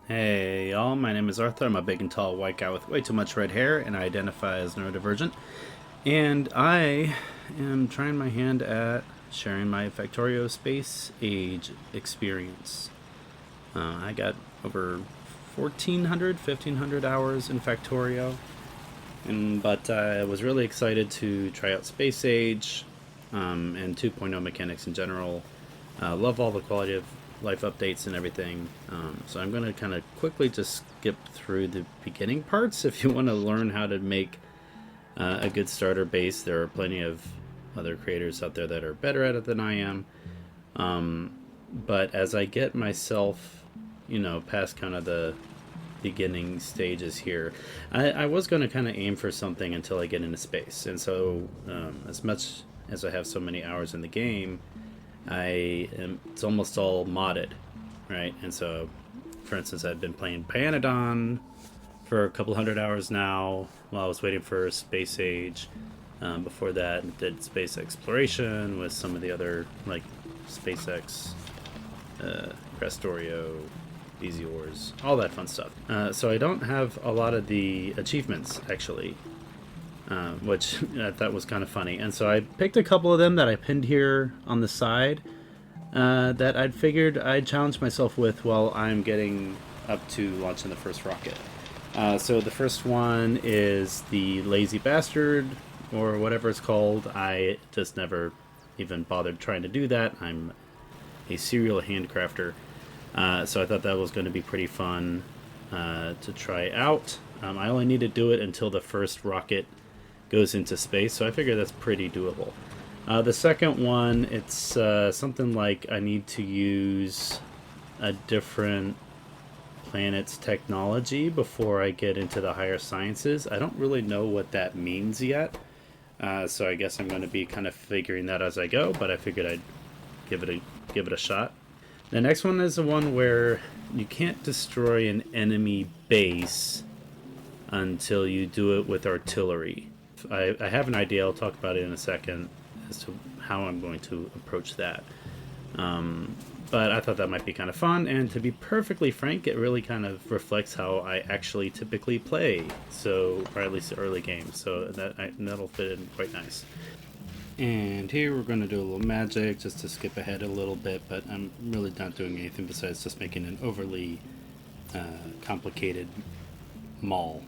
Hey y'all, my name is Arthur. I'm a big and tall white guy with way too much red hair, and I identify as neurodivergent. And I am trying my hand at sharing my Factorio space age experience. I got over 1,400, 1,500 hours in Factorio, but I was really excited to try out Space Age and 2.0 mechanics in general. Love all the quality of life updates and everything. So I'm going to kind of quickly just skip through the beginning parts. If you want to learn how to make a good starter base, there are plenty of other creators out there that are better at it than I am. But as I get myself, past kind of the beginning stages here, I was going to kind of aim for something until I get into space. And so, as much as I have so many hours in the game, it's almost all modded, right? And so, for instance, I've been playing Panadon for a couple hundred hours now while I was waiting for Space Age. Before that, did space exploration with some of the other, like SpaceX, Crestorio, Easy Wars, all that fun stuff. So I don't have a lot of the achievements, actually, which I thought was kind of funny. And so I picked a couple of them that I pinned here on the side that I'd figured I'd challenge myself with while I'm getting up to launching the first rocket. So the first one is the Lazy Bastard, or whatever it's called. I just never even bothered trying to do that. I'm a serial handcrafter. So I thought that was going to be pretty fun to try out. I only need to do it until the first rocket goes into space, so I figure that's pretty doable. The second one, it's something like I need to use a different planet's technology before I get into the higher sciences. I don't really know what that means yet, so I guess I'm going to be kind of figuring that as I go, but I figured I'd give it a shot. The next one is the one where you can't destroy an enemy base until you do it with artillery. I have an idea, I'll talk about it in a second, as to how I'm going to approach that. But I thought that might be kind of fun, and to be perfectly frank, it really kind of reflects how I actually typically play, so, or at least the early games, so that'll fit in quite nice. And here we're going to do a little magic just to skip ahead a little bit, but I'm really not doing anything besides just making an overly complicated mall.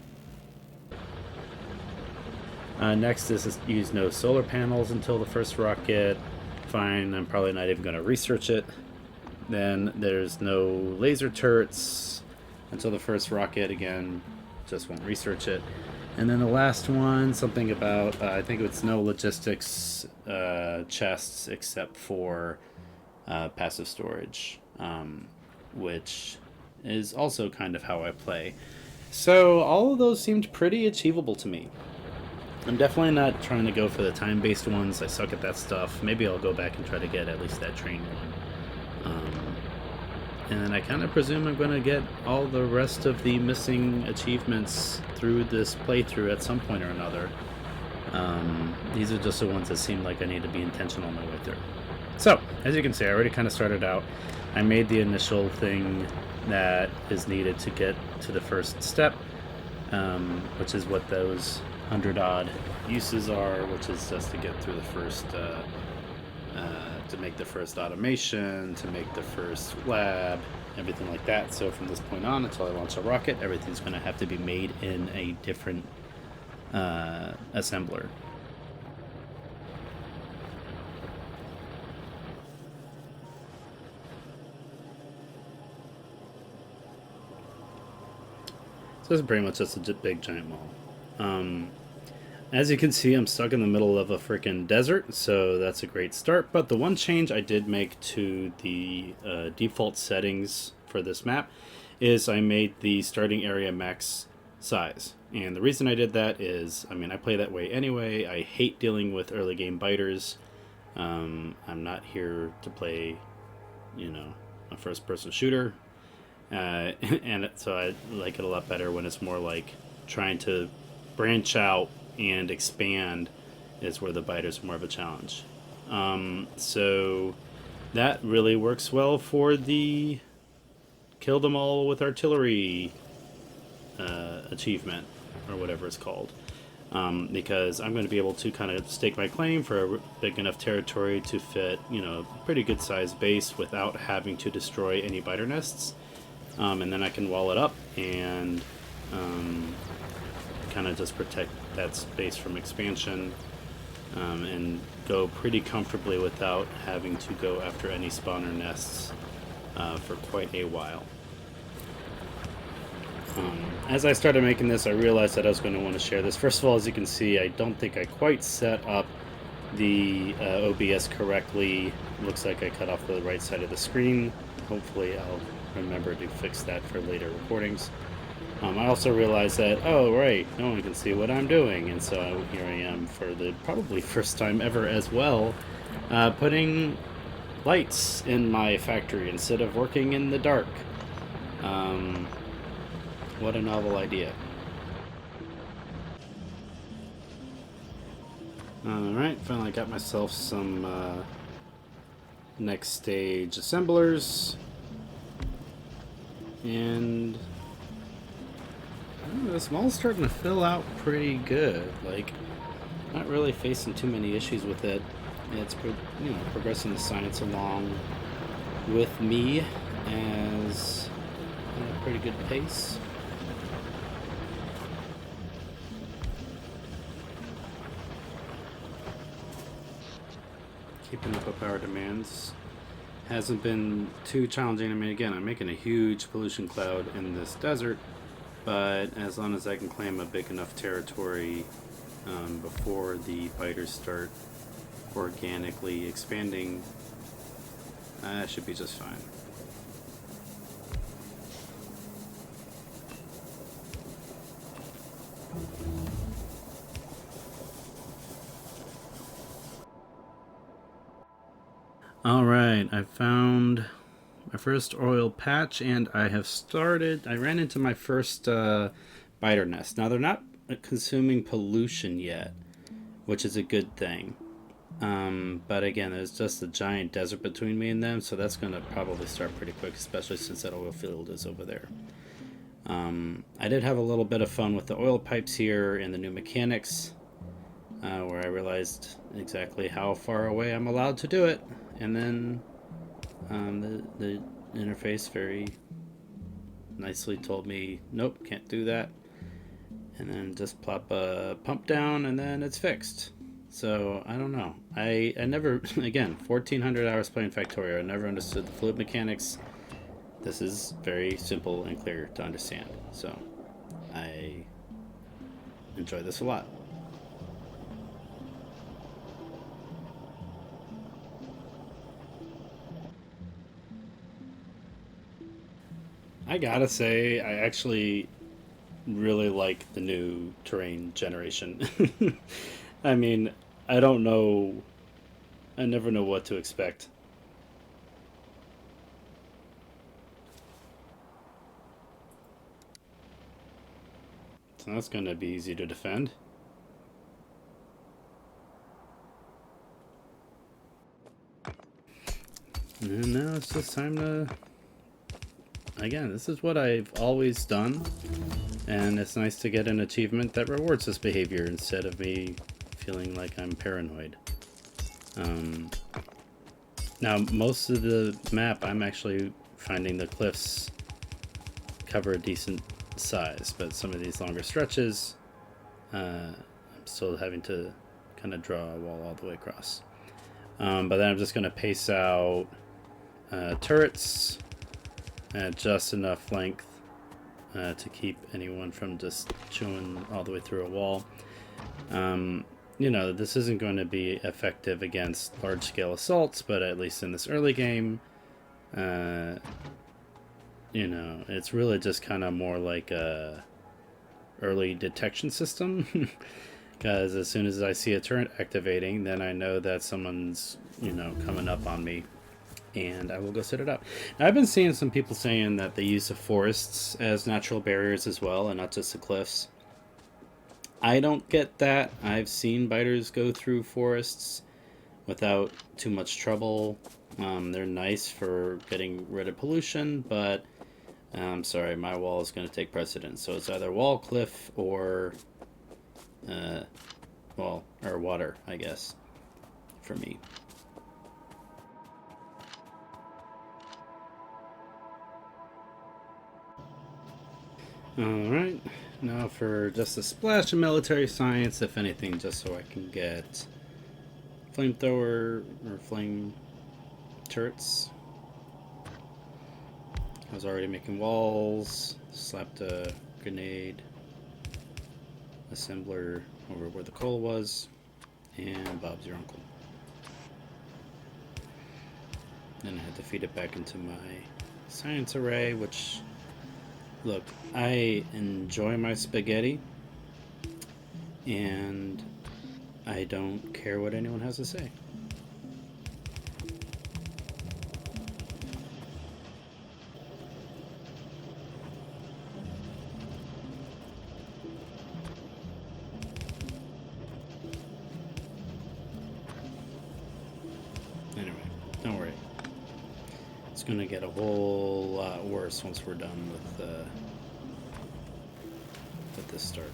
Next is use no solar panels until the first rocket. Fine, I'm probably not even going to research it. Then there's no laser turrets until the first rocket. Again, just won't research it. And then the last one, something about, I think it's no logistics chests except for passive storage, which is also kind of how I play. So all of those seemed pretty achievable to me. I'm definitely not trying to go for the time-based ones. I suck at that stuff. Maybe I'll go back and try to get at least that train one. And I kind of presume I'm going to get all the rest of the missing achievements through this playthrough at some point or another. These are just the ones that seem like I need to be intentional on my way through. So, as you can see, I already kind of started out. I made the initial thing that is needed to get to the first step, which is what those 100-odd uses are, which is just to get through the first to make the first automation, to make the first lab, everything like that. So from this point on until I launch a rocket, everything's going to have to be made in a different assembler. So this is pretty much just a big giant mall. As you can see, I'm stuck in the middle of a freaking desert, so that's a great start. But the one change I did make to the default settings for this map is I made the starting area max size. And the reason I did that is, I mean, I play that way anyway. I hate dealing with early game biters. I'm not here to play, a first-person shooter. And so I like it a lot better when it's more like trying to branch out and expand is where the biters are more of a challenge. So that really works well for the kill them all with artillery achievement, or whatever it's called. Because I'm going to be able to kind of stake my claim for a big enough territory to fit, a pretty good sized base without having to destroy any biter nests. And then I can wall it up and kind of just protect that space from expansion, and go pretty comfortably without having to go after any spawner nests for quite a while. As I started making this, I realized that I was going to want to share this. First of all, as you can see, I don't think I quite set up the OBS correctly. Looks like I cut off the right side of the screen. Hopefully I'll remember to fix that for later recordings. I also realized that, oh right, no one can see what I'm doing, and so here I am for the probably first time ever as well, putting lights in my factory instead of working in the dark. What a novel idea. Alright, finally got myself some next stage assemblers. And this mall's starting to fill out pretty good. Like, not really facing too many issues with it. It's progressing the science along with me as at a pretty good pace. Keeping up with power demands hasn't been too challenging. I mean, again, I'm making a huge pollution cloud in this desert, but as long as I can claim a big enough territory before the biters start organically expanding, that should be just fine. Alright, I found my first oil patch, and I ran into my first biter nest. Now, they're not consuming pollution yet, which is a good thing. But again, there's just a giant desert between me and them, so that's going to probably start pretty quick, especially since that oil field is over there. I did have a little bit of fun with the oil pipes here and the new mechanics, where I realized exactly how far away I'm allowed to do it. And then the interface very nicely told me, nope, can't do that. And then just plop a pump down and then it's fixed. So, I don't know. I never, again, 1,400 hours playing Factorio, I never understood the fluid mechanics. This is very simple and clear to understand. So, I enjoy this a lot. I gotta say, I actually really like the new terrain generation. I mean, I don't know. I never know what to expect. So that's gonna be easy to defend. And now it's just time to... Again, this is what I've always done, and it's nice to get an achievement that rewards this behavior instead of me feeling like I'm paranoid. Now, most of the map, I'm actually finding the cliffs cover a decent size, but some of these longer stretches, I'm still having to kind of draw a wall all the way across. But then I'm just going to pace out turrets at just enough length to keep anyone from just chewing all the way through a wall. This isn't going to be effective against large-scale assaults, but at least in this early game, it's really just kind of more like a early detection system. Because as soon as I see a turret activating, then I know that someone's, coming up on me, and I will go set it up. Now, I've been seeing some people saying that they use the forests as natural barriers as well, and not just the cliffs. I don't get that. I've seen biters go through forests without too much trouble. They're nice for getting rid of pollution, but I'm sorry, my wall is going to take precedence. So it's either wall, cliff, or well, or water, I guess, for me. Alright, now for just a splash of military science, if anything, just so I can get flamethrower or flame turrets. I was already making walls, slapped a grenade assembler over where the coal was, and Bob's your uncle. Then I had to feed it back into my science array, which, look, I enjoy my spaghetti, and I don't care what anyone has to say. Anyway, don't worry. It's going to get a whole lot worse once we're done with this start.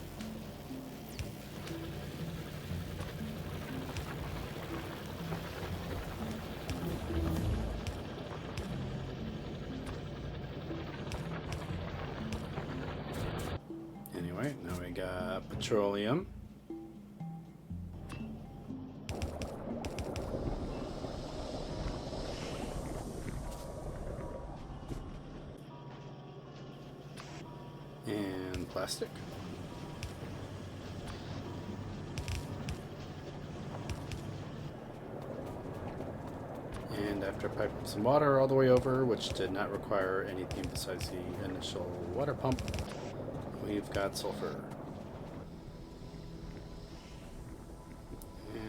Anyway, now we got petroleum. And plastic. And after piping some water all the way over, which did not require anything besides the initial water pump, we've got sulfur.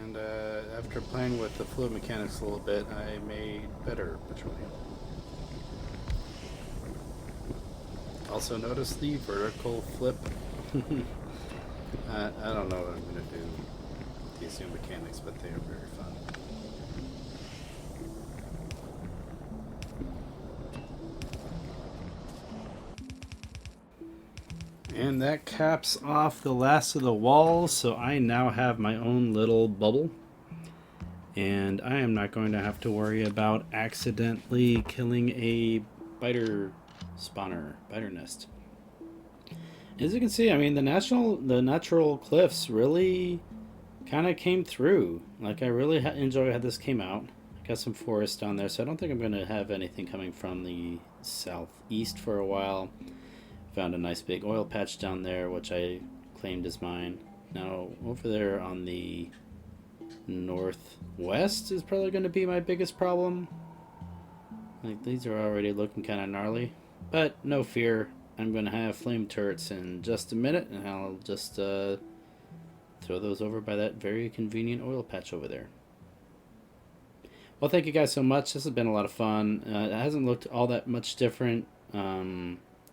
And after playing with the fluid mechanics a little bit, I made better petroleum. Also notice the vertical flip. I don't know what I'm going to do with these new mechanics, but they are very fun. And that caps off the last of the walls, so I now have my own little bubble. And I am not going to have to worry about accidentally killing a biter nest. As you can see, I mean, the natural cliffs really kind of came through. Like, I really enjoy how this came out. Got some forest down there, so I don't think I'm going to have anything coming from the southeast for a while. Found a nice big oil patch down there, which I claimed as mine. Now, over there on the northwest is probably going to be my biggest problem. Like, these are already looking kind of gnarly. But no fear, I'm going to have flame turrets in just a minute, and I'll just throw those over by that very convenient oil patch over there. Well, thank you guys so much. This has been a lot of fun. It hasn't looked all that much different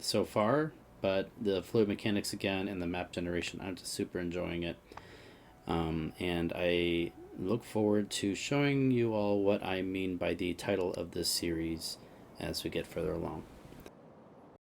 so far, but the fluid mechanics again and the map generation, I'm just super enjoying it. And I look forward to showing you all what I mean by the title of this series as we get further along.